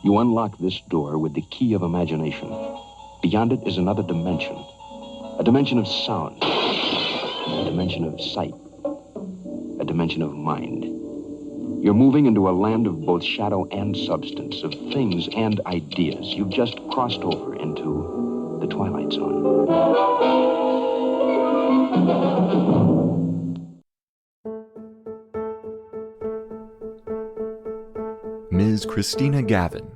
You unlock this door with the key of imagination. Beyond it is another dimension. A dimension of sound. A dimension of sight. A dimension of mind. You're moving into a land of both shadow and substance, of things and ideas. You've just crossed over into the Twilight Zone. Ms. Christina Gavin,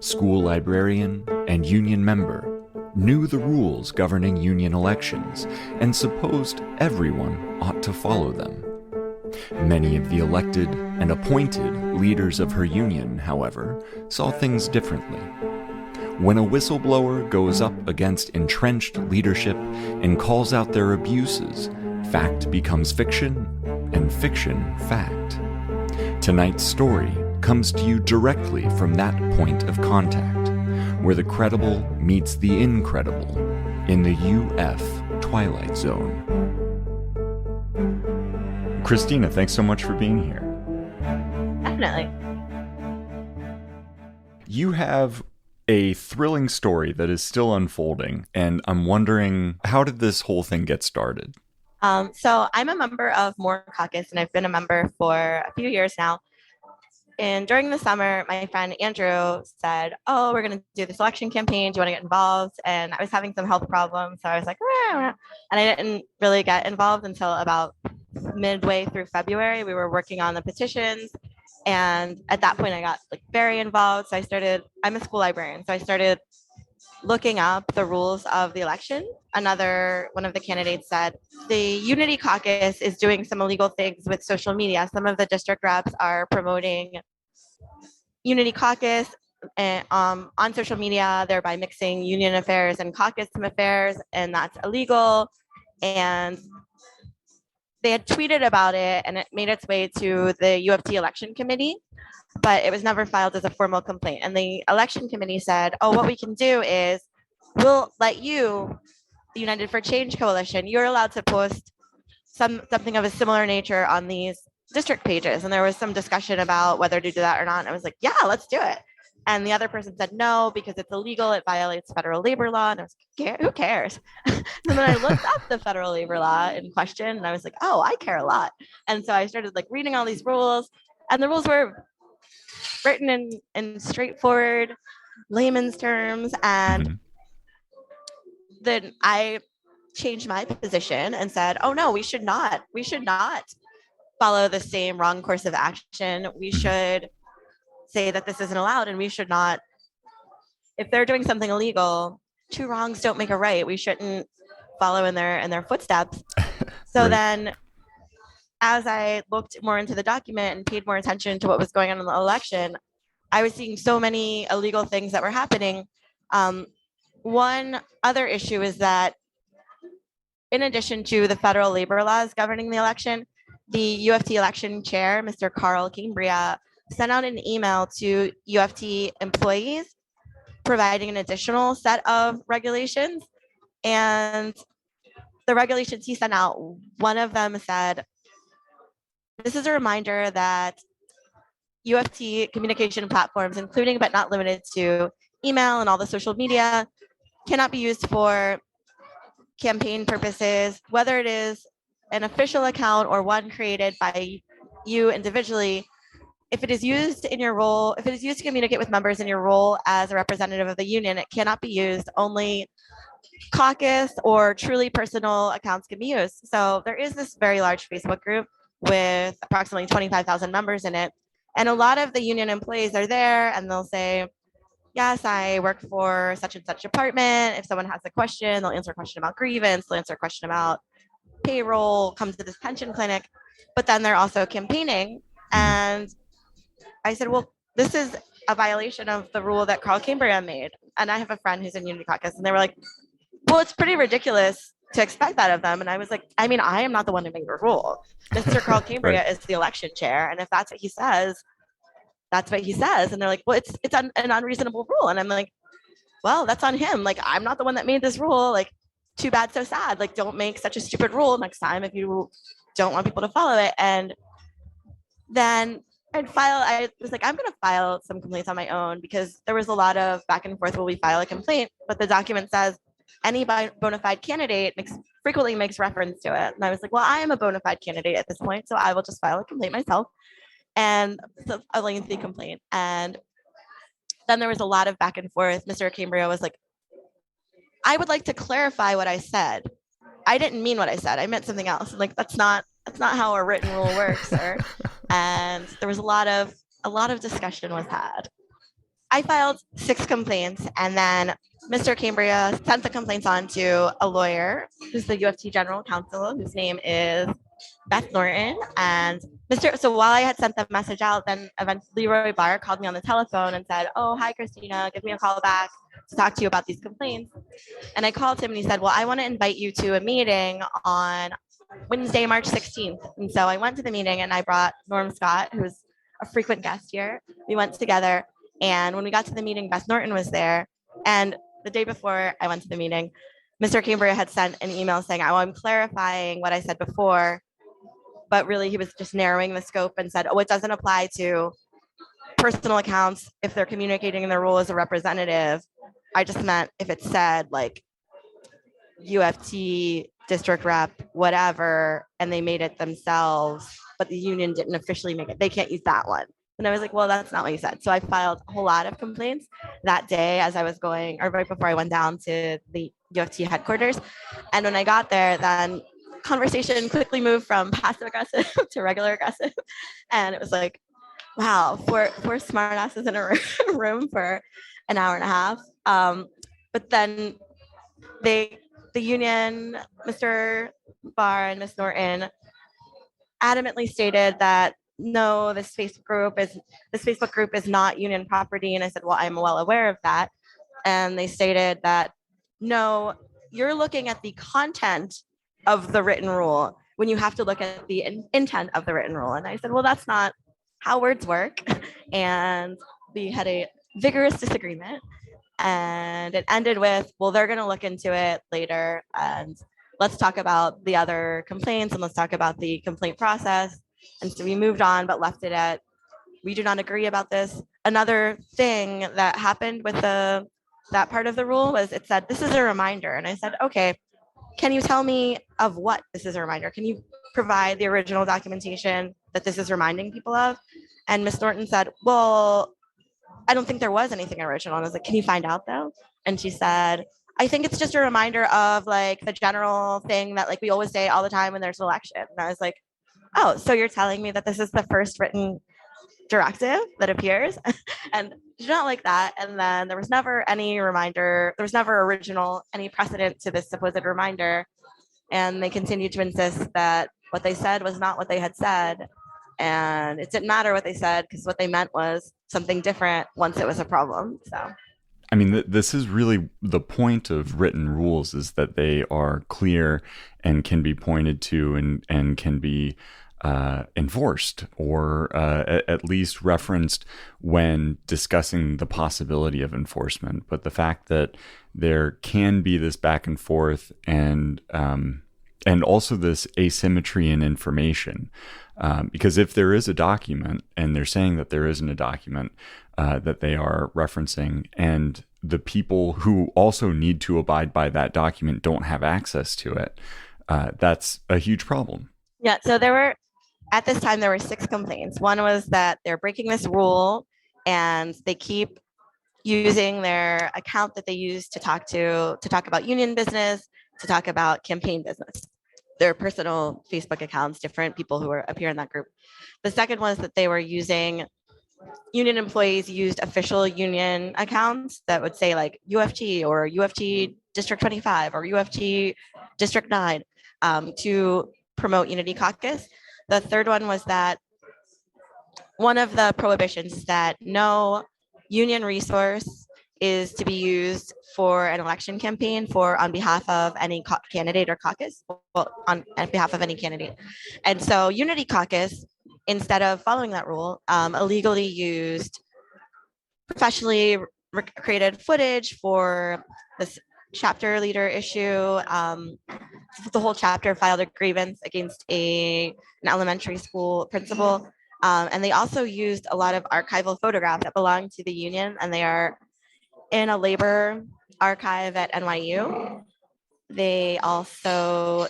school librarian and union member, knew the rules governing union elections and supposed everyone ought to follow them. Many of the elected and appointed leaders of her union, however, saw things differently. When a whistleblower goes up against entrenched leadership and calls out their abuses, fact becomes fiction, and fiction fact. Tonight's story comes to you directly from that point of contact, where the credible meets the incredible in the UFTwilight Zone. Christina, thanks so much for being here. Definitely. You have a thrilling story that is still unfolding, and I'm wondering, how did this whole thing get started? So I'm a member of Caucus, and I've been a member for a few years now. And during the summer, my friend Andrew said, "Oh, we're going to do this election campaign. Do you want to get involved?" And I was having some health problems, so I was like, "Ah." And I didn't really get involved until about midway through February. We were working on the petitions, and at that point, I got very involved. So I'm a school librarian, so I started looking up the rules of the election. One of the candidates said, the Unity Caucus is doing some illegal things with social media. Some of the district reps are promoting Unity Caucus on social media, thereby mixing union affairs and caucus affairs, and that's illegal. And they had tweeted about it, and it made its way to the UFT election committee, but it was never filed as a formal complaint. And the election committee said, "Oh, what we can do is we'll let you, the United for Change Coalition, you're allowed to post something of a similar nature on these district pages." And there was some discussion about whether to do that or not. And I was like, "Yeah, let's do it." And the other person said no, because it's illegal. It violates federal labor law. And I was like, who cares? And then I looked up the federal labor law in question, and I was like, oh, I care a lot. And so I started reading all these rules, and the rules were written in straightforward layman's terms. And then I changed my position and said, oh no, we should not follow the same wrong course of action. We should say that this isn't allowed, and we should not, if they're doing something illegal, two wrongs don't make a right. We shouldn't follow in their footsteps. So Right. Then as I looked more into the document and paid more attention to what was going on in the election, I was seeing so many illegal things that were happening. One other issue is that in addition to the federal labor laws governing the election, the UFT election chair, Mr. Carl Cambria, sent out an email to UFT employees providing an additional set of regulations. And the regulations he sent out, one of them said, this is a reminder that UFT communication platforms, including but not limited to email and all the social media, cannot be used for campaign purposes, whether it is an official account or one created by you individually. If it is used in your role, if it is used to communicate with members in your role as a representative of the union, it cannot be used. Only caucus or truly personal accounts can be used. So there is this very large Facebook group with approximately 25,000 members in it. And a lot of the union employees are there, and they'll say, yes, I work for such and such department. If someone has a question, they'll answer a question about grievance, they'll answer a question about payroll, come to this pension clinic. But then they're also campaigning. And I said, well, this is a violation of the rule that Carl Cambria made. And I have a friend who's in Unity Caucus, and they were like, well, it's pretty ridiculous to expect that of them. And I was like, I mean, I am not the one who made the rule. Mr. Carl Cambria Right. is the election chair. And if that's what he says, that's what he says. And they're like, well, it's an unreasonable rule. And I'm like, well, that's on him. I'm not the one that made this rule. Too bad, so sad. Don't make such a stupid rule next time if you don't want people to follow it. And then I was like, I'm going to file some complaints on my own because there was a lot of back and forth. Will we file a complaint? But the document says any bona fide candidate frequently makes reference to it. And I was like, well, I am a bona fide candidate at this point, so I will just file a complaint myself. And so a lengthy complaint. And then there was a lot of back and forth. Mr. Cambria was like, I would like to clarify what I said. I didn't mean what I said. I meant something else. I'm like, that's not how a written rule works, sir. And there was a lot of discussion was had. I filed 6 complaints, and then Mr. Cambria sent the complaints on to a lawyer who's the UFT general counsel, whose name is Beth Norton. And so while I had sent the message out, then eventually Leroy Barr called me on the telephone and said, oh, hi, Christina, give me a call back to talk to you about these complaints. And I called him and he said, well, I want to invite you to a meeting on Wednesday, March 16th. And so I went to the meeting and I brought Norm Scott, who's a frequent guest here. We went together. And when we got to the meeting, Beth Norton was there. And the day before I went to the meeting, Mr. Cambria had sent an email saying, oh, I'm clarifying what I said before. But really, he was just narrowing the scope and said, oh, it doesn't apply to personal accounts if they're communicating in their role as a representative. I just meant if it said like UFT, district rep, whatever, and they made it themselves, but the union didn't officially make it, they can't use that one. And I was like, well, that's not what you said. So I filed a whole lot of complaints that day as I was going, or right before I went down to the UFT headquarters. And when I got there, then conversation quickly moved from passive aggressive to regular aggressive. And it was like, wow, four smartasses in a room for an hour and a half. But then the union, Mr. Barr and Ms. Norton, adamantly stated that no, this Facebook group is not union property. And I said, well, I'm well aware of that. And they stated that no, you're looking at the content of the written rule when you have to look at the intent of the written rule. And I said, well, that's not how words work. And we had a vigorous disagreement. And it ended with, well, they're going to look into it later. And let's talk about the other complaints and let's talk about the complaint process. And so we moved on, but left it at, we do not agree about this. Another thing that happened with that part of the rule was it said, this is a reminder. And I said, okay, can you tell me of what this is a reminder? Can you provide the original documentation that this is reminding people of? And Ms. Norton said, well, I don't think there was anything original. And I was like, can you find out though? And she said, I think it's just a reminder of like the general thing that like we always say all the time when there's an election. And I was like, oh, so you're telling me that this is the first written directive that appears? And she's not like that. And then there was never any reminder. There was never any precedent to this supposed reminder. And they continued to insist that what they said was not what they had said. And it didn't matter what they said because what they meant was something different once it was a problem. So, I mean, this is really the point of written rules, is that they are clear and can be pointed to and can be enforced or at least referenced when discussing the possibility of enforcement. But the fact that there can be this back and forth and also this asymmetry in information, because if there is a document and they're saying that there isn't a document that they are referencing, and the people who also need to abide by that document don't have access to it, that's a huge problem. Yeah, so at this time, there were 6 complaints. One was that they're breaking this rule and they keep using their account that they use to talk about union business, to talk about campaign business. Their personal Facebook accounts, different people who appear in that group. The second was that they were using, union employees used official union accounts that would say like UFT or UFT District 25 or UFT District 9 to promote Unity Caucus. The third one was that one of the prohibitions is that no union resource is to be used for an election campaign on behalf of any candidate or caucus, on behalf of any candidate. And so Unity Caucus, instead of following that rule, illegally used professionally created footage for this chapter leader issue. The whole chapter filed a grievance against an elementary school principal And they also used a lot of archival photographs that belong to the union, and they are in a labor archive at NYU. They also,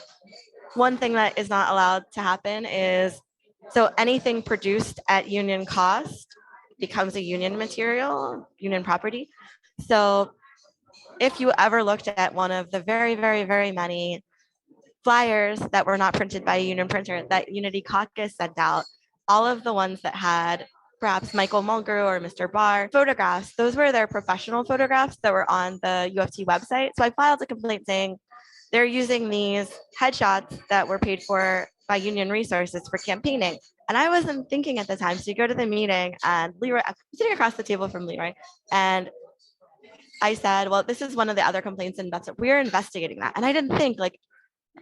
one thing that is not allowed to happen is, so anything produced at union cost becomes a union material, union property. So if you ever looked at one of the very, very, very many flyers that were not printed by a union printer that Unity Caucus sent out, all of the ones that had perhaps Michael Mulgrew or Mr. Barr photographs, those were their professional photographs that were on the UFT website. So I filed a complaint saying they're using these headshots that were paid for by union resources for campaigning. And I wasn't thinking at the time. So you go to the meeting and Leroy, I'm sitting across the table from Leroy, and I said, well, this is one of the other complaints, and we're investigating that. And I didn't think, like,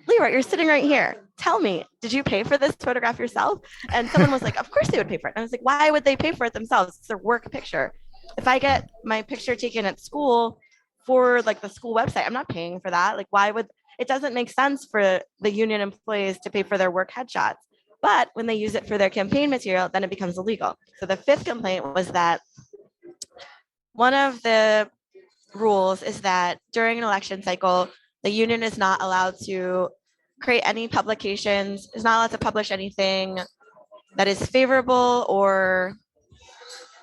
Leroy, you're sitting right here. Tell me, did you pay for this photograph yourself? And someone was like, of course they would pay for it. And I was like, why would they pay for it themselves? It's their work picture. If I get my picture taken at school for like the school website, I'm not paying for that. Like, why would, it doesn't make sense for the union employees to pay for their work headshots. But when they use it for their campaign material, then it becomes illegal. So the fifth complaint was that one of the rules is that during an election cycle, the union is not allowed to create any publications, is not allowed to publish anything that is favorable or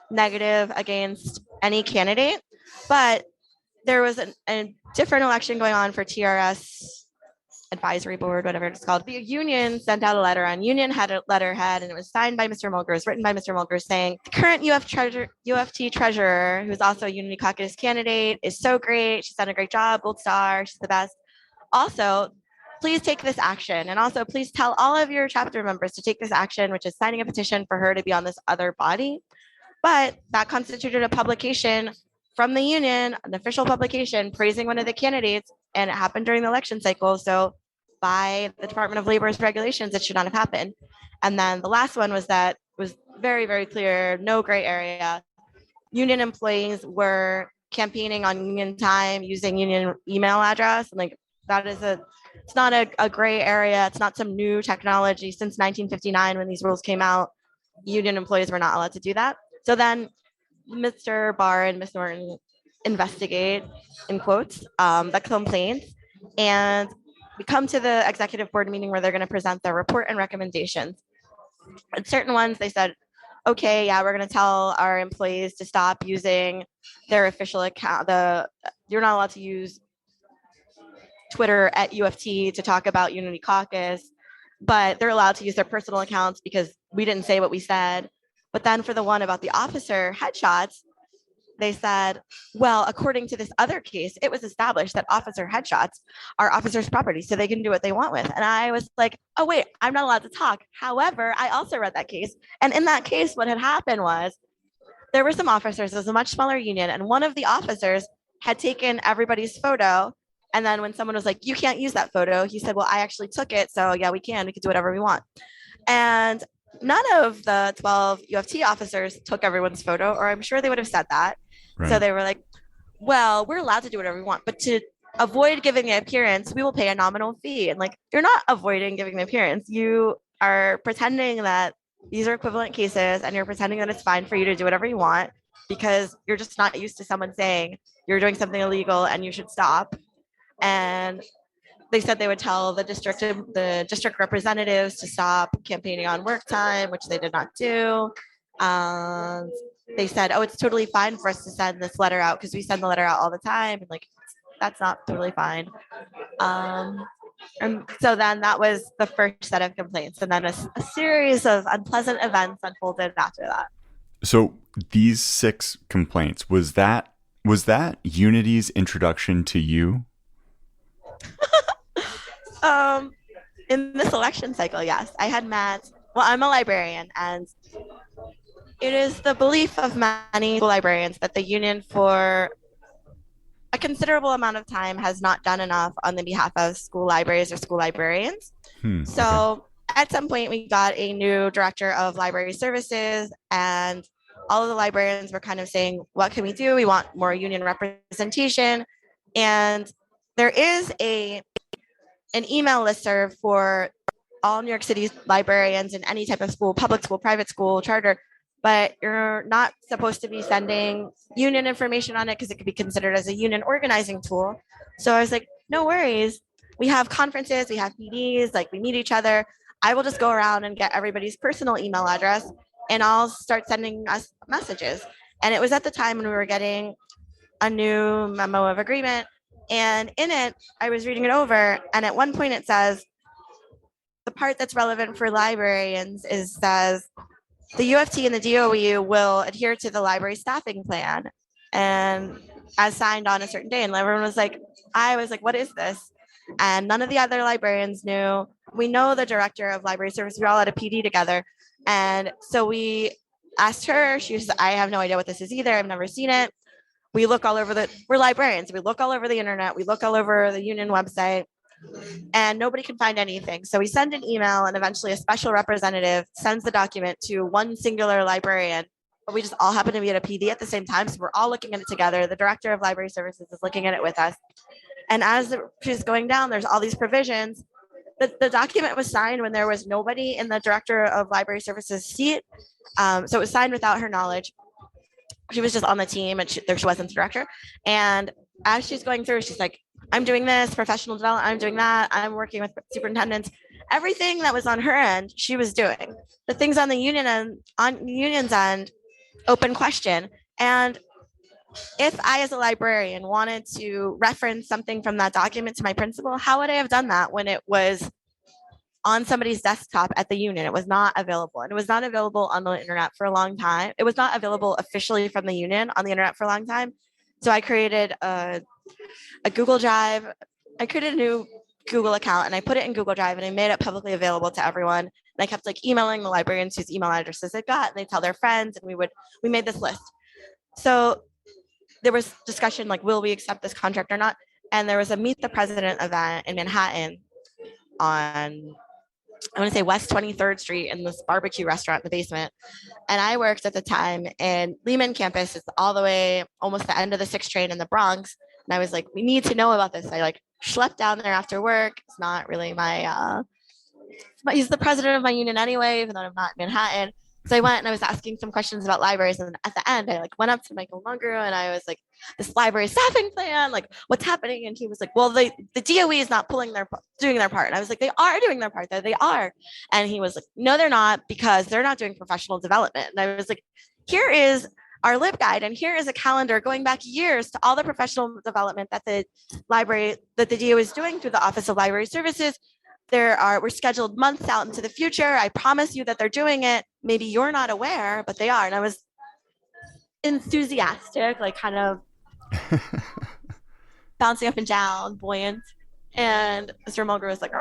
negative against any candidate. But there was a different election going on for TRS advisory board, whatever it's called. The union sent out a letter on Union had a letterhead, and it was signed by Mr. Mulgrew, written by Mr. Mulgrew, saying the current UFT treasurer, who's also a Unity Caucus candidate, is so great. She's done a great job, gold star, she's the best. Also, please take this action. And also, please tell all of your chapter members to take this action, which is signing a petition for her to be on this other body. But that constituted a publication from the union, an official publication praising one of the candidates, and it happened during the election cycle. So by the Department of Labor's regulations, it should not have happened. And then the last one was that it was very, very clear, no gray area. Union employees were campaigning on union time using union email address. And like, that is it's not a gray area. It's not some new technology. Since 1959, when these rules came out, union employees were not allowed to do that. So then Mr. Barr and Ms. Norton investigate, in quotes, the complaints, and we come to the executive board meeting where they're going to present their report and recommendations. And certain ones, they said, okay, yeah, we're going to tell our employees to stop using their official account. You're not allowed to use Twitter at UFT to talk about Unity Caucus, but they're allowed to use their personal accounts because we didn't say what we said. But then for the one about the officer headshots, they said, well, according to this other case, it was established that officer headshots are officers' property, so they can do what they want with. And I was like, oh, wait, I'm not allowed to talk. However, I also read that case. And in that case, what had happened was there were some officers, it was a much smaller union, and one of the officers had taken everybody's photo. And then when someone was like, you can't use that photo, he said, well, I actually took it. So yeah, we can do whatever we want. And none of the 12 UFT officers took everyone's photo, or I'm sure they would have said that. Right. So they were like, well, we're allowed to do whatever we want, but to avoid giving the appearance, we will pay a nominal fee. And like, you're not avoiding giving the appearance. You are pretending that these are equivalent cases, and you're pretending that it's fine for you to do whatever you want because you're just not used to someone saying you're doing something illegal and you should stop. And they said they would tell the district representatives to stop campaigning on work time, which they did not do. They said, oh, it's totally fine for us to send this letter out because we send the letter out all the time. And like, that's not totally fine. And so then that was the first set of complaints. And then a series of unpleasant events unfolded after that. So these 6 complaints, was that Unity's introduction to you? In this election cycle, yes. I had met, well, I'm a librarian, and it is the belief of many librarians that the union for a considerable amount of time has not done enough on the behalf of school libraries or school librarians. So at some point we got a new director of library services, and all of the librarians were kind of saying, what can we do? We want more union representation. And there is an email listserv for all New York City librarians in any type of school, public school, private school, charter, but you're not supposed to be sending union information on it because it could be considered as a union organizing tool. So I was like, no worries. We have conferences, we have PDs, like we meet each other. I will just go around and get everybody's personal email address and I'll start sending us messages. And it was at the time when we were getting a new memo of agreement. And in it, I was reading it over. And at one point it says, the part that's relevant for librarians is says the UFT and the DOE will adhere to the library staffing plan and as signed on a certain day. And everyone was like, I was like, what is this? And none of the other librarians knew. We know the director of library service. We're all at a PD together. And so we asked her, she was, I have no idea what this is either. I've never seen it. We look all over we're librarians. We look all over the internet. We look all over the union website and nobody can find anything. So we send an email and eventually a special representative sends the document to one singular librarian, but we just all happen to be at a PD at the same time. So we're all looking at it together. The director of library services is looking at it with us. And as she's going down, there's all these provisions. The document was signed when there was nobody in the director of library services seat. So it was signed without her knowledge. She was just on the team and she wasn't the director. And as she's going through, she's like, I'm doing this, professional development, I'm doing that, I'm working with superintendents. Everything that was on her end, she was doing. The things on the union end, on union's end, open question. And if I, as a librarian, wanted to reference something from that document to my principal, how would I have done that when it was on somebody's desktop at the union? It was not available. And it was not available on the internet for a long time. It was not available officially from the union on the internet for a long time. So I created a Google Drive. I created a new Google account and I put it in Google Drive and I made it publicly available to everyone. And I kept like emailing the librarians whose email addresses they got and they tell their friends and we made this list. So there was discussion like, will we accept this contract or not? And there was a Meet the President event in Manhattan on, I want to say West 23rd Street in this barbecue restaurant in the basement. And I worked at the time in Lehman campus. It's all the way almost the end of the 6 train in the Bronx. And I was like, we need to know about this. I like schlepped down there after work. It's not really but he's the president of my union anyway, even though I'm not in Manhattan. So I went and I was asking some questions about libraries. And at the end, I like went up to Michael Munger and I was like, this library staffing plan, like what's happening? And he was like, well, the DOE is not doing their part. And I was like, they are doing their part. They are. And he was like, no, they're not, because they're not doing professional development. And I was like, here is our LibGuide. And here is a calendar going back years to all the professional development that the DOE is doing through the Office of Library Services. We're scheduled months out into the future. I promise you that they're doing it. Maybe you're not aware, but they are. And I was enthusiastic, like kind of bouncing up and down, buoyant. And Mr. Mulgrew was like,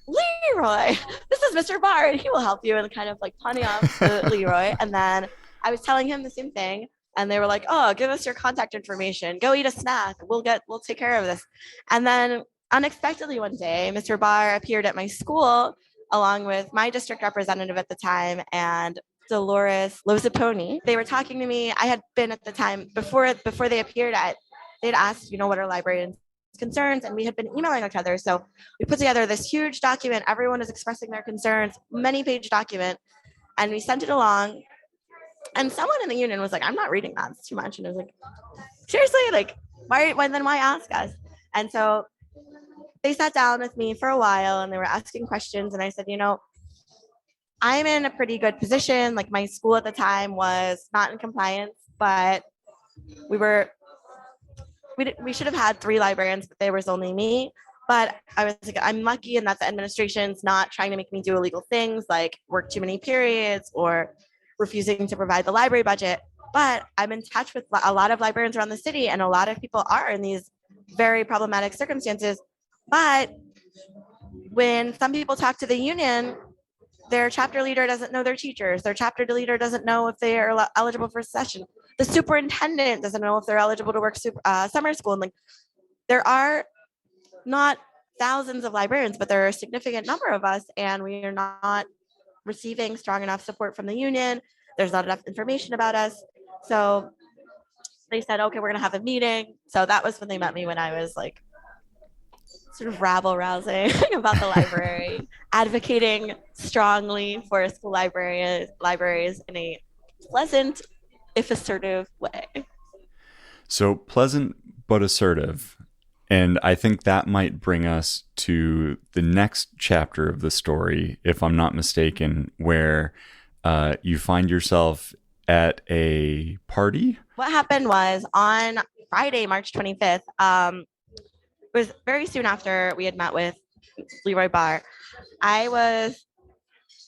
Leroy, this is Mr. Barr, and he will help you, and kind of like punny off to Leroy. And then I was telling him the same thing. And they were like, oh, give us your contact information. Go eat a snack. We'll take care of this. And then unexpectedly one day, Mr. Barr appeared at my school along with my district representative at the time and Dolores Lozaponi. They were talking to me. I had been at the time before they appeared they'd asked, what are librarians' concerns? And we had been emailing each other. So we put together this huge document. Everyone is expressing their concerns, many-page document. And we sent it along. And someone in the union was like, I'm not reading that. It's too much. And I was like, seriously? Like, why ask us? And so they sat down with me for a while and they were asking questions. And I said, I'm in a pretty good position. Like my school at the time was not in compliance, but we should have had 3 librarians, but there was only me. But I was like, I'm lucky in that the administration's not trying to make me do illegal things like work too many periods or refusing to provide the library budget. But I'm in touch with a lot of librarians around the city, and a lot of people are in these very problematic circumstances. But when some people talk to the union, their chapter leader doesn't know their teachers. Their chapter leader doesn't know if they are eligible for session. The superintendent doesn't know if they're eligible to work summer school. And like, there are not thousands of librarians, but there are a significant number of us, and we are not receiving strong enough support from the union. There's not enough information about us. So they said, okay, we're going to have a meeting. So that was when they met me when I was like sort of rabble-rousing about the library, advocating strongly for school libraries in a pleasant, if assertive way. So pleasant but assertive. And I think that might bring us to the next chapter of the story, if I'm not mistaken, where you find yourself at a party. What happened was on Friday, March 25th, it was very soon after we had met with Leroy Barr. I was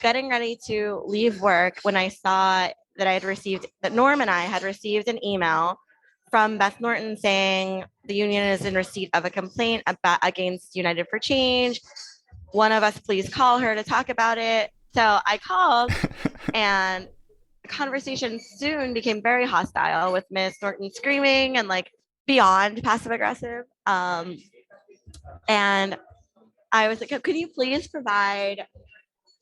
getting ready to leave work when I saw that Norm and I had received an email from Beth Norton saying the union is in receipt of a complaint against United for Change. One of us please call her to talk about it. So I called and the conversation soon became very hostile with Miss Norton screaming and like beyond passive aggressive. And I was like, can you please provide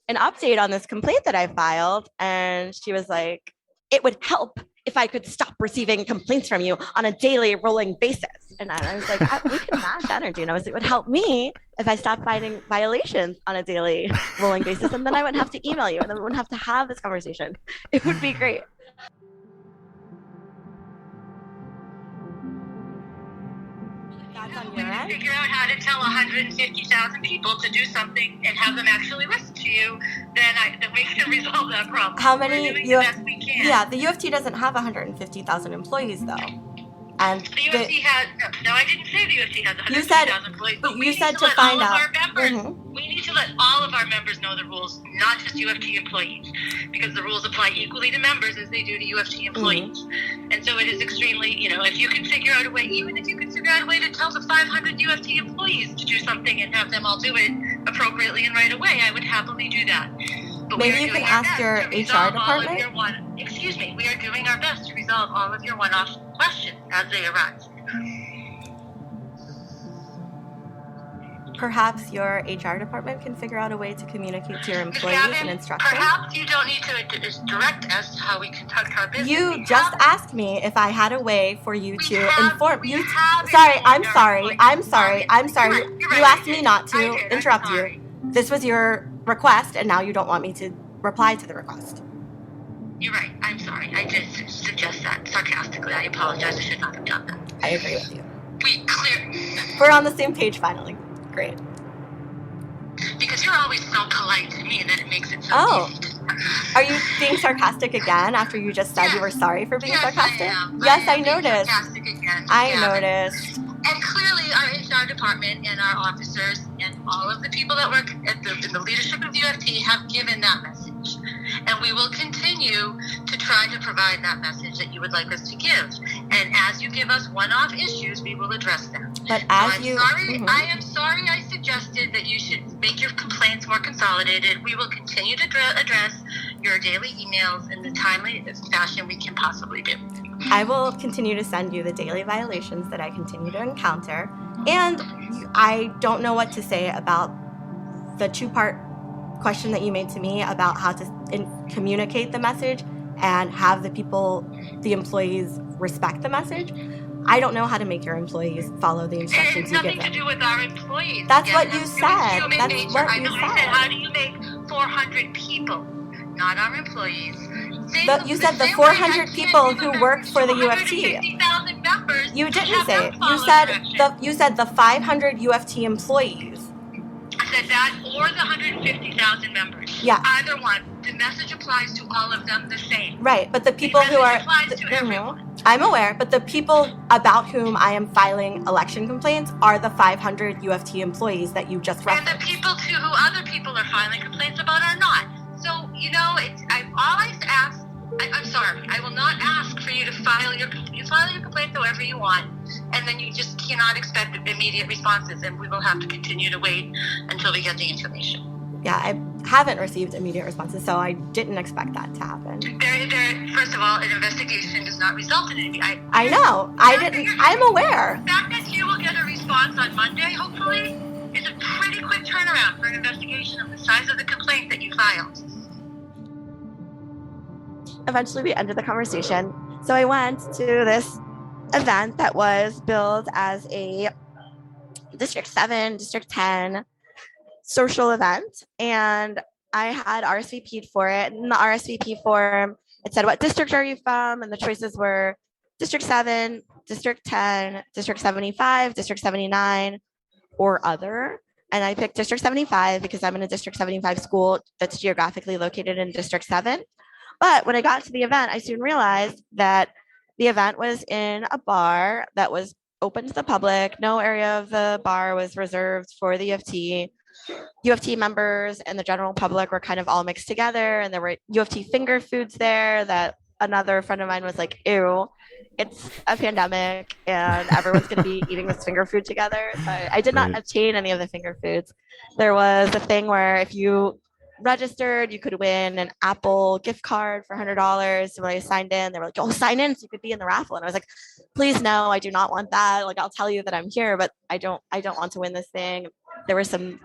an update on this complaint that I filed? And she was like, it would help if I could stop receiving complaints from you on a daily rolling basis. And I was like, we can match energy. And I was like, it would help me if I stopped finding violations on a daily rolling basis. And then I wouldn't have to email you and then we wouldn't have to have this conversation. It would be great. When you figure out how to tell 150,000 people to do something and have them actually listen to you, then we can resolve that problem. How many? We're doing the best we can. Yeah, the UFT doesn't have 150,000 employees though. And the UFT has, no, I didn't say the UFT has 150,000 employees, but you said to find out. We need to let all of our members know the rules, not just UFT employees, because the rules apply equally to members as they do to UFT employees. And so it is extremely, if you can figure out a way, even if you can figure out a way to tell the 500 UFT employees to do something and have them all do it appropriately and right away, I would happily do that. But maybe you can ask your HR department. We are doing our best to resolve all of your one-off questions as they arise. Perhaps your HR department can figure out a way to communicate to your employees and instruct them. Perhaps you don't need to direct us to how we conduct our business. You just asked me if I had a way for you to inform you. I'm sorry. You asked me not to interrupt you. This was your request, and now you don't want me to reply to the request. You're right. I'm sorry. I did suggest that sarcastically. I apologize. I should not have done that. I agree with you. We're on the same page finally. Great. Because you're always so polite to me, and then it makes it so easy. Are you being sarcastic again after you just said you were sorry for being sarcastic? Yes, I noticed. Sarcastic again. I noticed. And clearly our HR department and our officers and all of the people that work in the leadership of the UFT have given that message. And we will continue to try to provide that message that you would like us to give. And as you give us one-off issues, we will address them. But I am sorry I suggested that you should make your complaints more consolidated. We will continue to address your daily emails in the timely fashion we can possibly do. I will continue to send you the daily violations that I continue to encounter. And I don't know what to say about the two-part question that you made to me about how to communicate the message and have the employees respect the message. I don't know how to make your employees follow the instructions you give them. It has nothing to do with our employees. That's what you said. I said, how do you make 400 people, not our employees? You said the 400 people who work for the UFT. You didn't say it. You said the 500 UFT employees. I said that or the 150,000 members. Yeah. Either one. The message applies to all of them the same. Right, but the people who are... I'm aware, but the people about whom I am filing election complaints are the 500 UFT employees that you just referenced. And the people who other people are filing complaints about are not. So, I've always asked, I'm sorry, I will not ask for you to file your complaint however you want, and then you just cannot expect immediate responses, and we will have to continue to wait until we get the information. Yeah, I haven't received immediate responses, so I didn't expect that to happen. First of all, an investigation does not result in anything. I know. I'm aware. The fact that you will get a response on Monday, hopefully, is a pretty quick turnaround for an investigation of the size of the complaint that you filed. Eventually, we ended the conversation. So I went to this event that was billed as a District 7, District 10 social event, and I had RSVP'd for it. In the RSVP form, it said, what district are you from? And the choices were District 7, District 10, District 75, District 79, or other. And I picked District 75 because I'm in a District 75 school that's geographically located in District 7. But when I got to the event, I soon realized that the event was in a bar that was open to the public. No area of the bar was reserved for the U of T. U of T members and the general public were kind of all mixed together, and there were U of T finger foods there that another friend of mine was like, ew, it's a pandemic and everyone's going to be eating this finger food together. So I did not obtain any of the finger foods. There was a thing where if you registered, you could win an Apple gift card for $100. So when I signed in, they were like, oh, sign in so you could be in the raffle. And I was like, please, no, I do not want that. Like, I'll tell you that I'm here, but I don't want to win this thing. There were some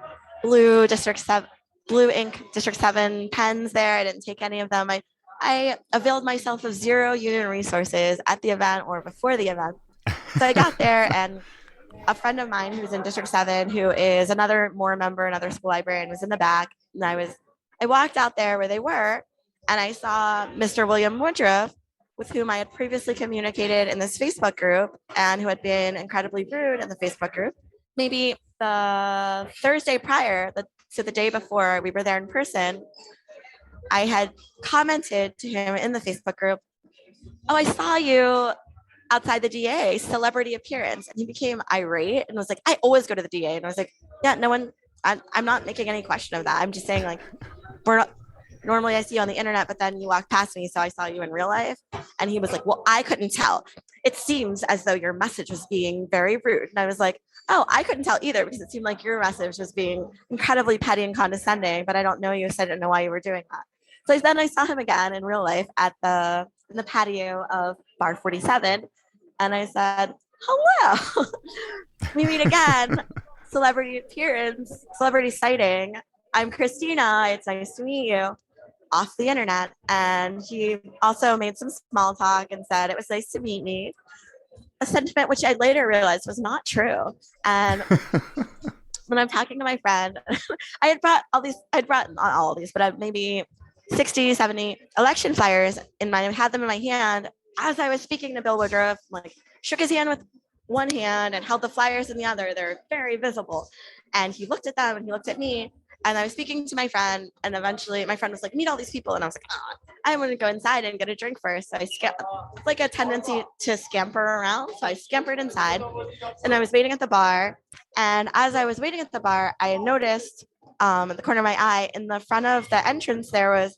blue ink District 7 pens there. I didn't take any of them. I availed myself of zero union resources at the event or before the event. So I got there, and a friend of mine who's in District 7, who is another Moore member, another school librarian, was in the back. And I walked out there where they were, and I saw Mr. William Woodruff, with whom I had previously communicated in this Facebook group and who had been incredibly rude in the Facebook group. Maybe the Thursday prior, so the day before we were there in person, I had commented to him in the Facebook group, oh, I saw you outside the DA, celebrity appearance. And he became irate and was like, I always go to the DA. And I was like, yeah, no one, I'm not making any question of that. I'm just saying, like, normally I see you on the internet, but then you walked past me, so I saw you in real life. And he was like, well, I couldn't tell. It seems as though your message was being very rude. And I was like, oh, I couldn't tell either, because it seemed like your message was being incredibly petty and condescending, but I don't know you, so I didn't know why you were doing that. So then I saw him again in real life in the patio of Bar 47. And I said, hello, we meet again. Celebrity appearance, celebrity sighting. I'm Christina. It's nice to meet you. Off the internet. And he also made some small talk and said, it was nice to meet me. A sentiment which I later realized was not true. And when I'm talking to my friend, I'd brought not all of these, but maybe 60, 70 election flyers had them in my hand as I was speaking to Bill Woodruff, like shook his hand with one hand and held the flyers in the other. They're very visible. And he looked at them and he looked at me, and I was speaking to my friend, and eventually my friend was like, meet all these people. And I was like, oh, I want to go inside and get a drink first. So like a tendency to scamper around. So I scampered inside and I was waiting at the bar. And as I was waiting at the bar, I noticed at the corner of my eye, in the front of the entrance, there was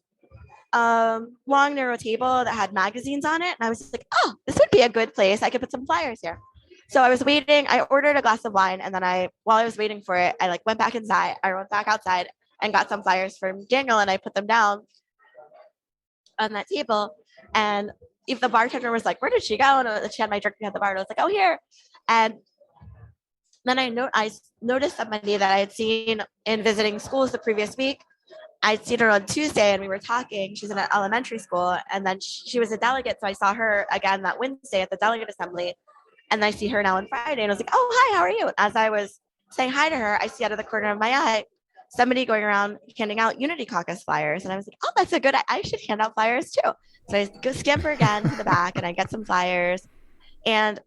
a long, narrow table that had magazines on it. And I was like, oh, this would be a good place. I could put some flyers here. So I was waiting. I ordered a glass of wine. And then while I was waiting for it, I went back inside. I went back outside and got some flyers from Daniel, and I put them down on that table. And if the bartender was like, where did she go? And she had my drink at the bar. And I was like, oh, here. And then I noticed somebody that I had seen in visiting schools the previous week. I'd seen her on Tuesday and we were talking. She's in an elementary school, and then she was a delegate. So I saw her again that Wednesday at the delegate assembly, and I see her now on Friday. And I was like, oh, hi, how are you? And as I was saying hi to her, I see out of the corner of my eye somebody going around handing out Unity Caucus flyers. And I was like, oh, that's a good, I should hand out flyers too. So I go scamper again to the back and I get some flyers. And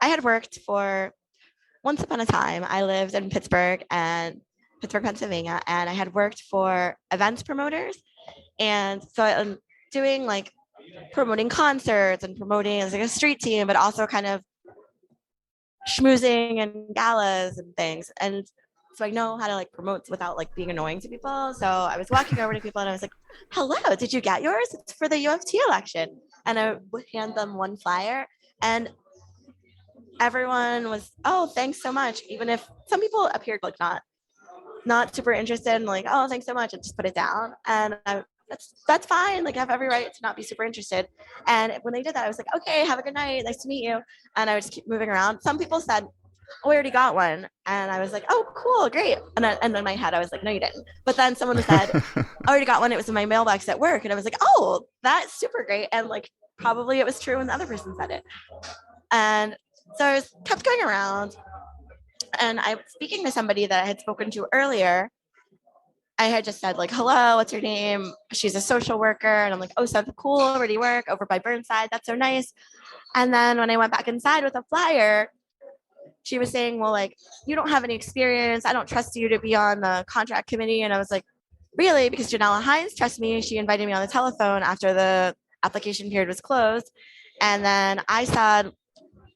I had worked once upon a time, I lived in Pittsburgh, Pennsylvania, and I had worked for events promoters. And so I'm doing promoting concerts and promoting as a street team, but also kind of schmoozing and galas and things. And so I know how to promote without being annoying to people. So I was walking over to people and I was like, hello, did you get yours? It's for the U of T election. And I would hand them one flyer, and everyone was, oh, thanks so much. Even if some people appeared not super interested and oh, thanks so much, and just put it down. And that's fine. I have every right to not be super interested. And when they did that, I was like, okay, have a good night. Nice to meet you. And I would just keep moving around. Some people said, oh, I already got one. And I was like, oh, cool, great. And in my head, I was like, no, you didn't. But then someone said, I already got one. It was in my mailbox at work. And I was like, oh, that's super great. And probably it was true when the other person said it. And so I kept going around. And I was speaking to somebody that I had spoken to earlier. I had just said like, hello, what's your name? She's a social worker. And I'm like, oh, so cool. Where do you work? Over by Burnside. That's so nice. And then when I went back inside with a flyer, she was saying, well, like, you don't have any experience. I don't trust you to be on the contract committee. And I was like, really? Because Janella Hines trusts me. She invited me on the telephone after the application period was closed. And then I said,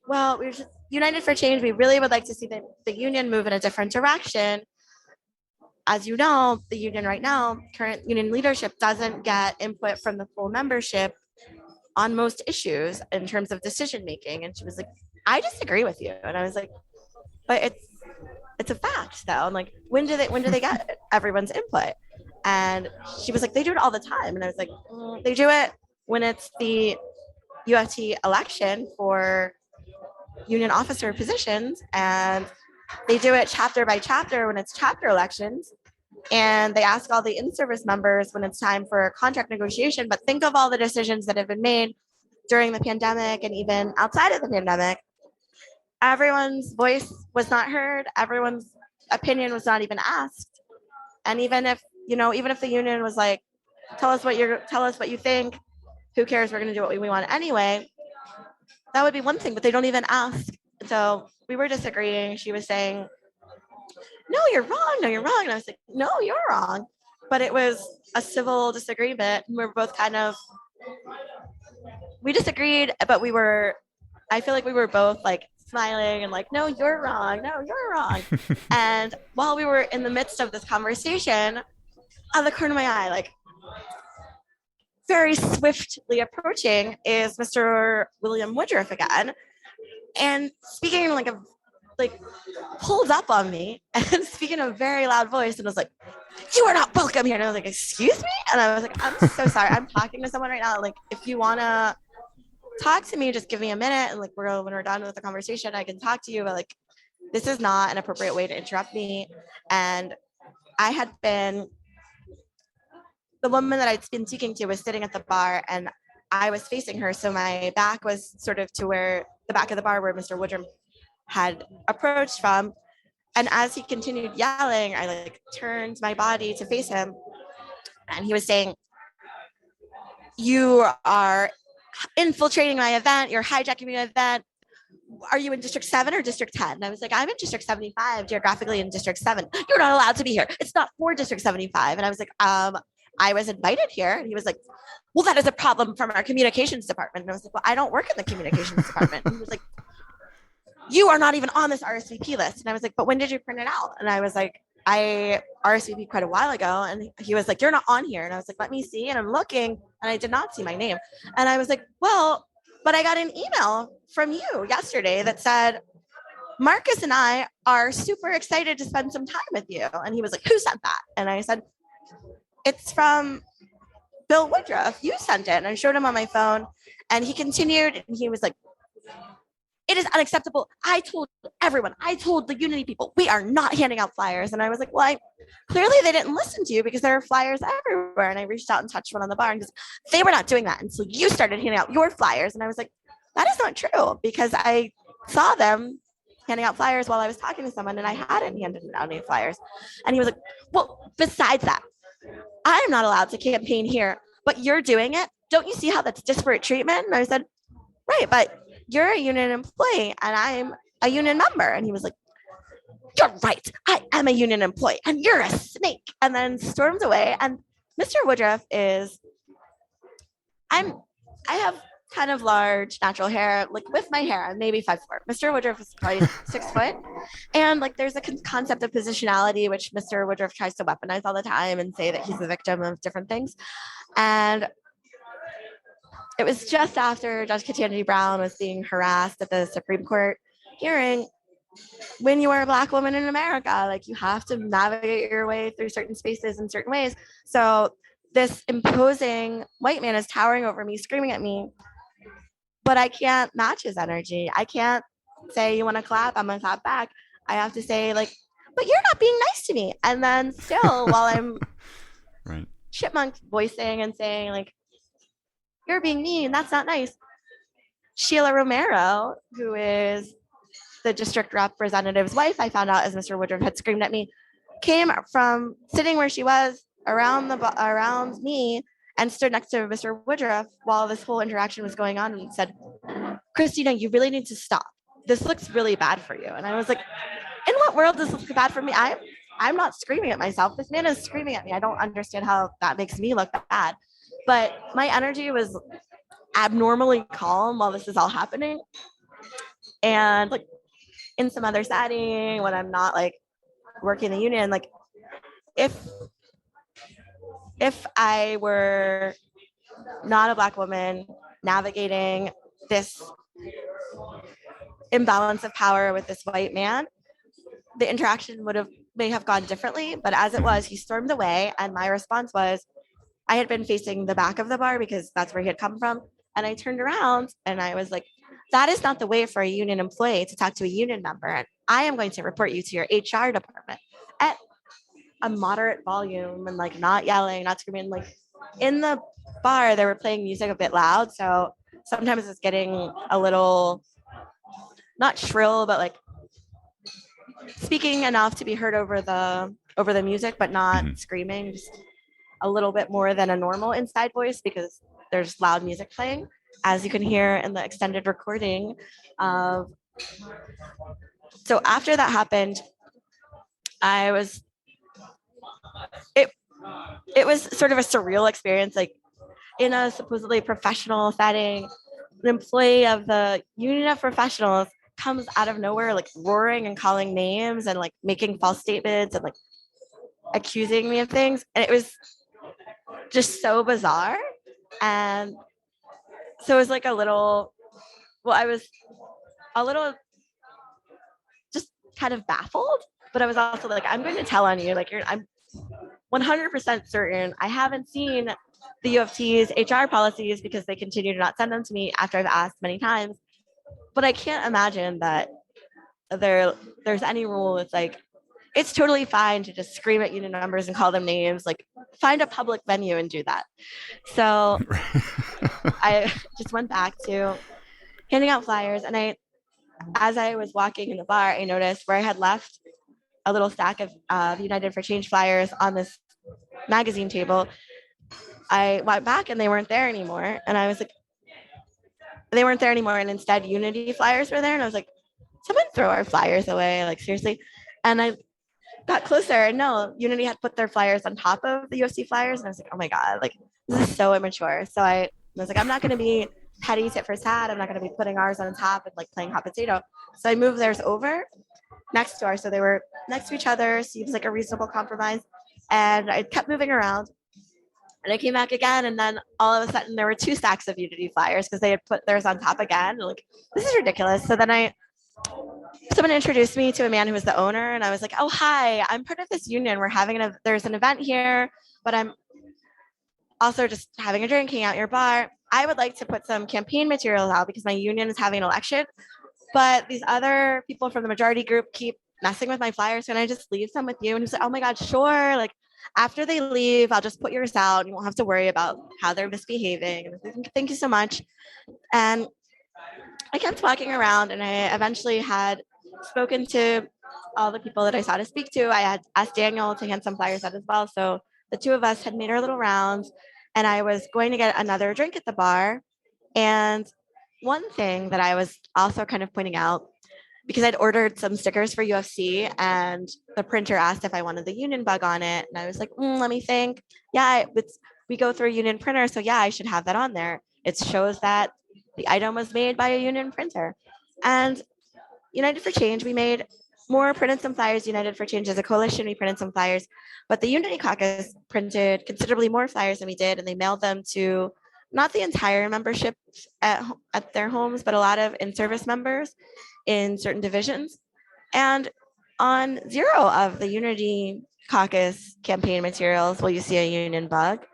well, we're just United for Change. We really would like to see the union move in a different direction. As you know, the union right now, current union leadership doesn't get input from the full membership on most issues in terms of decision making. And she was like, I disagree with you. And I was like, but it's a fact though. I'm like, when do they get everyone's input? And she was like, they do it all the time. And I was like, they do it when it's the UFT election for union officer positions, and they do it chapter by chapter when it's chapter elections, and they ask all the in-service members when it's time for contract negotiation. But think of all the decisions that have been made during the pandemic and even outside of the pandemic. Everyone's voice was not heard. Everyone's opinion was not even asked. And even if the union was like, tell us what you think, who cares? We're going to do what we want anyway. That would be one thing, but they don't even ask. So we were disagreeing. She was saying, no, you're wrong. No, you're wrong. And I was like, no, you're wrong. But it was a civil disagreement. We were both we disagreed, but I feel like we were both like smiling and like, no, you're wrong. No, you're wrong. And while we were in the midst of this conversation, out of the corner of my eye, like very swiftly approaching, is Mr. William Woodruff again. And speaking pulled up on me and speaking in a very loud voice and was like, you are not welcome here. And I was like, excuse me? And I was like, I'm so sorry. I'm talking to someone right now. Like, if you want to talk to me, just give me a minute. And like, when we're done with the conversation, I can talk to you. But like, this is not an appropriate way to interrupt me. And the woman that I'd been speaking to was sitting at the bar and I was facing her. So my back was sort of to where the back of the bar where Mr. Woodrum had approached from. And as he continued yelling, I like turned my body to face him. And he was saying, you are infiltrating my event. You're hijacking my event. Are you in District 7 or District 10? And I was like, I'm in District 75, geographically in District 7. You're not allowed to be here. It's not for District 75. And I was like, I was invited here. And he was like, well, that is a problem from our communications department. And I was like, well, I don't work in the communications department. And he was like, you are not even on this RSVP list. And I was like, but when did you print it out? And I was like, I RSVP'd quite a while ago. And he was like, you're not on here. And I was like, let me see. And I'm looking and I did not see my name. And I was like, well, but I got an email from you yesterday that said, Marcus and I are super excited to spend some time with you. And he was like, who sent that? And I said, it's from Bill Woodruff. You sent it. And I showed him on my phone and he continued and he was like, it is unacceptable. I told everyone, I told the Unity people, we are not handing out flyers. And I was like, well, clearly they didn't listen to you because there are flyers everywhere. And I reached out and touched one on the bar and goes, they were not doing that. And so you started handing out your flyers. And I was like, that is not true because I saw them handing out flyers while I was talking to someone and I hadn't handed out any flyers. And he was like, well, besides that, I am not allowed to campaign here, but you're doing it. Don't you see how that's disparate treatment? And I said, right, but you're a union employee and I'm a union member. And he was like, you're right. I am a union employee and you're a snake. And then stormed away. And Mr. Woodruff I have kind of large natural hair, like with my hair, I'm maybe 5'4". Mr. Woodruff is probably 6 foot. And like, there's a concept of positionality, which Mr. Woodruff tries to weaponize all the time and say that he's the victim of different things. And it was just after Judge Ketanji Brown was being harassed at the Supreme Court hearing, when you are a Black woman in America, like you have to navigate your way through certain spaces in certain ways. So this imposing white man is towering over me, screaming at me, but I can't match his energy. I can't say, you want to clap? I'm going to clap back. I have to say like, but you're not being nice to me. And then still while I'm right. chipmunk voicing and saying like, you're being mean, that's not nice. Sheila Romero, who is the district representative's wife, I found out, as Mr. Woodruff had screamed at me, came from sitting where she was around me and stood next to Mr. Woodruff while this whole interaction was going on and said, Christina, you really need to stop. This looks really bad for you. And I was like, in what world does this look bad for me? I'm not screaming at myself. This man is screaming at me. I don't understand how that makes me look bad. But my energy was abnormally calm while this is all happening. And like in some other setting, when I'm not like working the union, like if I were not a Black woman navigating this imbalance of power with this white man, the interaction may have gone differently. But as it was, he stormed away, and my response was, I had been facing the back of the bar because that's where he had come from, and I turned around and I was like, that is not the way for a union employee to talk to a union member, and I am going to report you to your HR department at a moderate volume and like not yelling, not screaming. Like in the bar, they were playing music a bit loud, so sometimes it's getting a little not shrill, but like speaking enough to be heard over the music, but not screaming, just a little bit more than a normal inside voice because there's loud music playing, as you can hear in the extended recording of. So after that happened, it was sort of a surreal experience, like in a supposedly professional setting, an employee of the Union of Professionals comes out of nowhere, like roaring and calling names and like making false statements and like accusing me of things. And it was just so bizarre. And so it was like I was a little just kind of baffled, but I was also like, I'm going to tell on you. Like I'm 100% certain I haven't seen the U of T's HR policies because they continue to not send them to me after I've asked many times. But I can't imagine that there's any rule. It's like, it's totally fine to just scream at union members and call them names, like find a public venue and do that. So I just went back to handing out flyers. And as I was walking in the bar, I noticed where I had left a little stack of United for Change flyers on this magazine table. I went back and they weren't there anymore. And I was like, they weren't there anymore. And instead Unity flyers were there. And I was like, someone throw our flyers away, like seriously. And I got closer and no, Unity had put their flyers on top of the UFC flyers. And I was like, oh my God, like this is so immature. So I was like, I'm not going to be petty tit for tat. I'm not going to be putting ours on top and like playing hot potato. So I moved theirs over next to ours. So they were next to each other. Seems like a reasonable compromise. And I kept moving around. And I came back again, and then all of a sudden there were 2 stacks of Unity flyers because they had put theirs on top again. And like, this is ridiculous. So then someone introduced me to a man who was the owner, and I was like, oh, hi, I'm part of this union. We're there's an event here, but I'm also just having a drink, hanging out at your bar. I would like to put some campaign materials out because my union is having an election, but these other people from the majority group keep messing with my flyers. Can I just leave some with you? And he said, oh my God, sure. Like, after they leave, I'll just put yours out. You won't have to worry about how they're misbehaving. And I said, thank you so much. And I kept walking around, and I eventually had spoken to all the people that I saw to speak to. I had asked Daniel to hand some flyers out as well. So the 2 of us had made our little rounds, and I was going to get another drink at the bar. And one thing that I was also kind of pointing out, because I'd ordered some stickers for UFC and the printer asked if I wanted the union bug on it. And I was like, let me think. Yeah, we go through a union printer. So yeah, I should have that on there. It shows that the item was made by a union printer. And United for Change, we made more, printed some flyers. United for Change as a coalition, we printed some flyers. But the Unity Caucus printed considerably more flyers than we did. And they mailed them to not the entire membership at their homes, but a lot of in-service members in certain divisions. And on 0 of the Unity Caucus campaign materials will you see a union bug,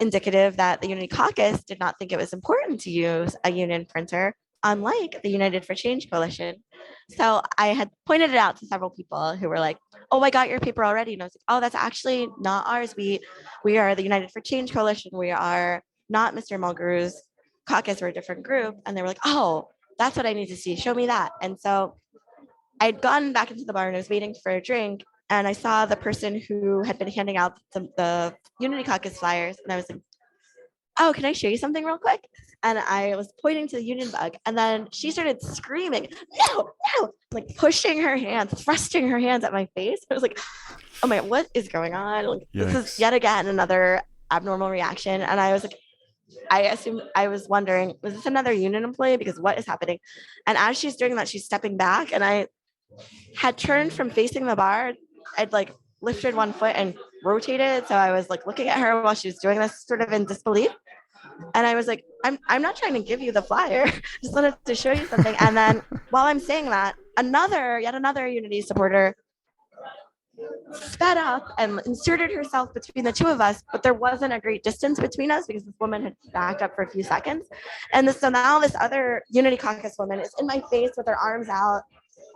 indicative that the Unity Caucus did not think it was important to use a union printer, unlike the United for Change coalition. So I had pointed it out to several people who were like, oh, I got your paper already. And I was like, oh, that's actually not ours. We are the United for Change coalition. We are not Mr. Mulgrew's caucus. We're a different group. And they were like, oh, that's what I need to see. Show me that. And so I'd gone back into the bar and I was waiting for a drink, and I saw the person who had been handing out the Unity Caucus flyers, and I was like, oh, can I show you something real quick? And I was pointing to the union bug, and then she started screaming, no, no, like pushing her hands, thrusting her hands at my face. I was like, oh my, what is going on? Like, this is yet again another abnormal reaction. And I was like, I was wondering, was this another union employee? Because what is happening? And as she's doing that, she's stepping back, and I had turned from facing the bar. I'd like lifted one foot and rotated. So I was like looking at her while she was doing this, sort of in disbelief. And I was like, I'm not trying to give you the flyer. Just wanted to show you something. And then while I'm saying that, yet another Unity supporter sped up and inserted herself between the two of us, but there wasn't a great distance between us because this woman had backed up for a few seconds. And so now this other Unity Caucus woman is in my face with her arms out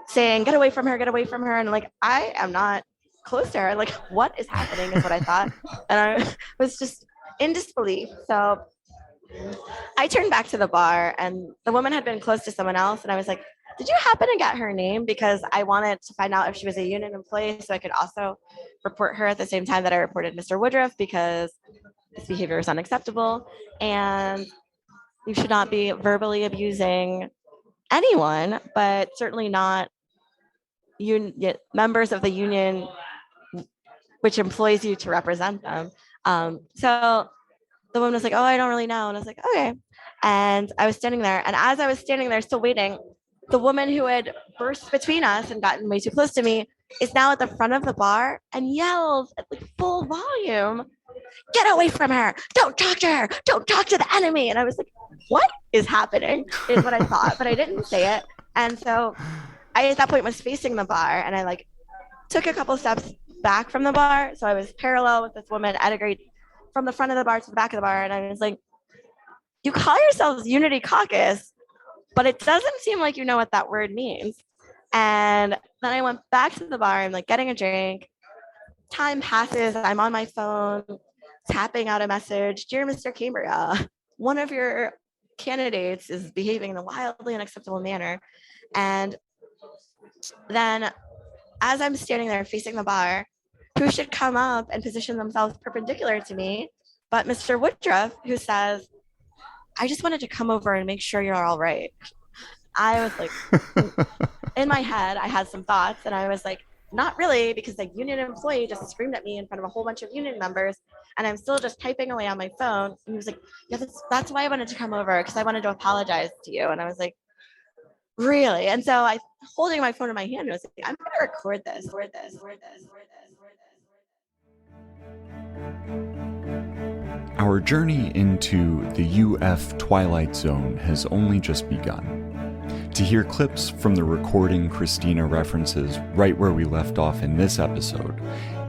saying, get away from her, get away from her. And like, I am not close to her. Like, what is happening is what I thought. And I was just in disbelief. So I turned back to the bar, and the woman had been close to someone else. And I was like, did you happen to get her name? Because I wanted to find out if she was a union employee so I could also report her at the same time that I reported Mr. Woodruff, because this behavior is unacceptable. And you should not be verbally abusing anyone, but certainly not members of the union which employs you to represent them. So the woman was like, oh, I don't really know. And I was like, okay. And I was standing there. And as I was standing there still waiting, the woman who had burst between us and gotten way too close to me is now at the front of the bar and yells at like full volume, get away from her. Don't talk to her. Don't talk to the enemy. And I was like, what is happening is what I thought, but I didn't say it. And so I, at that point, was facing the bar, and I like took a couple steps back from the bar. So I was parallel with this woman at a grade from the front of the bar to the back of the bar. And I was like, you call yourselves Unity Caucus, but it doesn't seem like you know what that word means. And then I went back to the bar. I'm like getting a drink. Time passes. I'm on my phone, tapping out a message. Dear Mr. Cambria, one of your candidates is behaving in a wildly unacceptable manner. And then as I'm standing there facing the bar, who should come up and position themselves perpendicular to me but Mr. Woodruff, who says, I just wanted to come over and make sure you're all right. I was like, in my head, I had some thoughts, and I was like, not really, because a union employee just screamed at me in front of a whole bunch of union members, and I'm still just typing away on my phone. And he was like, yeah, that's why I wanted to come over, because I wanted to apologize to you. And I was like, really? And so I, holding my phone in my hand, I was like, I'm going to record this. Our journey into the UFTwilight Zone has only just begun. To hear clips from the recording Christina references right where we left off in this episode,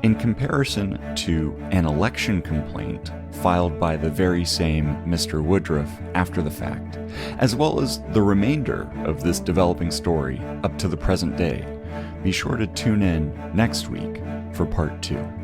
in comparison to an election complaint filed by the very same Mr. Woodruff after the fact, as well as the remainder of this developing story up to the present day, be sure to tune in next week for part 2.